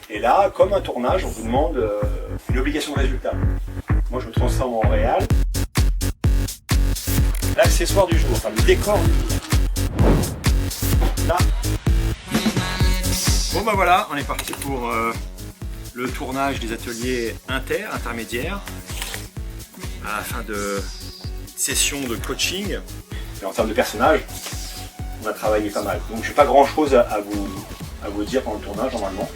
Et là, comme un tournage, on vous demande une obligation de résultat. Moi, je me transforme en réal. L'accessoire du jour, enfin le décor du jour. Là. Bon bah voilà, on est parti pour le tournage des ateliers intermédiaires à la fin de session de coaching. Et en termes de personnages, on a travaillé pas mal. Donc j'ai pas grand chose à vous dire pendant le tournage normalement.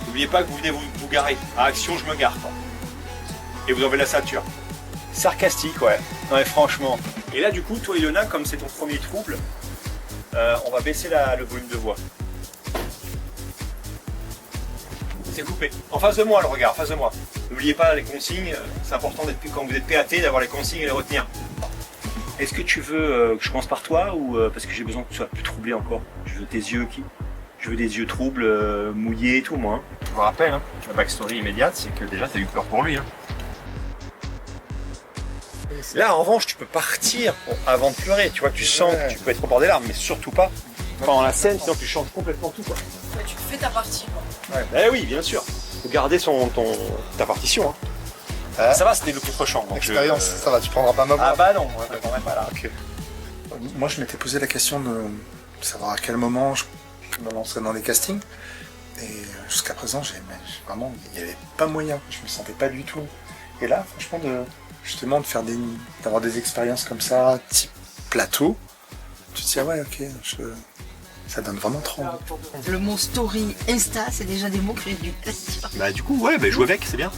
N'oubliez pas que vous venez vous garer. À Action, je me gare quoi. Et vous enlevez la ceinture. Sarcastique, ouais. Ouais, franchement. Et là, du coup, toi, Ilona, comme c'est ton premier trouble, on va baisser le volume de voix. C'est coupé. En face de moi, le regard, en face de moi. N'oubliez pas les consignes. C'est important quand vous êtes PAT d'avoir les consignes et les retenir. Est-ce que tu veux que je commence par toi ou parce que j'ai besoin que tu sois plus troublé encore? Je veux tes yeux Je veux des yeux troubles, mouillés et tout, moi. Hein. Je vous rappelle, hein, la backstory immédiate, c'est que déjà, t'as eu peur pour lui. Hein. Là, en revanche, tu peux partir avant de pleurer. Tu vois, tu sens que tu peux être au bord des larmes, mais surtout pas pendant la scène, sinon tu changes complètement tout. Quoi. Ouais, tu fais ta partie. Quoi. Ouais. Eh oui, bien sûr. Faut garder ta partition. Hein. Ça va, c'était le contre-champ. Expérience, ça va, tu prendras pas ma voix. Ah bah non, je ne prendrai pas là. Okay. Moi, je m'étais posé la question de savoir à quel moment je me lancerais dans les castings. Et jusqu'à présent, vraiment, il n'y avait pas moyen. Je me sentais pas du tout. Et là, franchement, justement, d'avoir des expériences comme ça, type plateau, tu te dis, ah ouais, ok, ça donne vraiment trop envie. Le mot story, Insta, c'est déjà des mots que j'ai dû tester. Bah du coup, ouais, joue avec, c'est bien.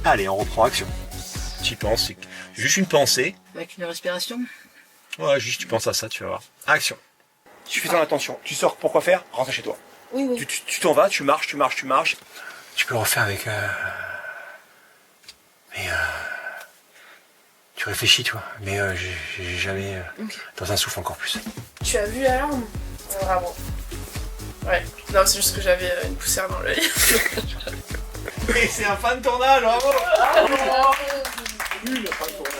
Allez, on reprend action. Tu y penses, c'est juste une pensée. Avec une respiration. Ouais, juste tu penses à ça, tu vas voir. Action. Tu fais ton attention. Tu sors pour quoi faire? Rentre chez toi. Oui, oui. Tu t'en vas, tu marches. Tu peux le refaire avec... Tu réfléchis, toi. Mais j'ai jamais... Okay. Dans un souffle encore plus. Tu as vu la larme? Vraiment. Ouais. Non, c'est juste que j'avais une poussière dans l'œil. Mais c'est un fan de tournage, bravo! Nul, fan de tournage.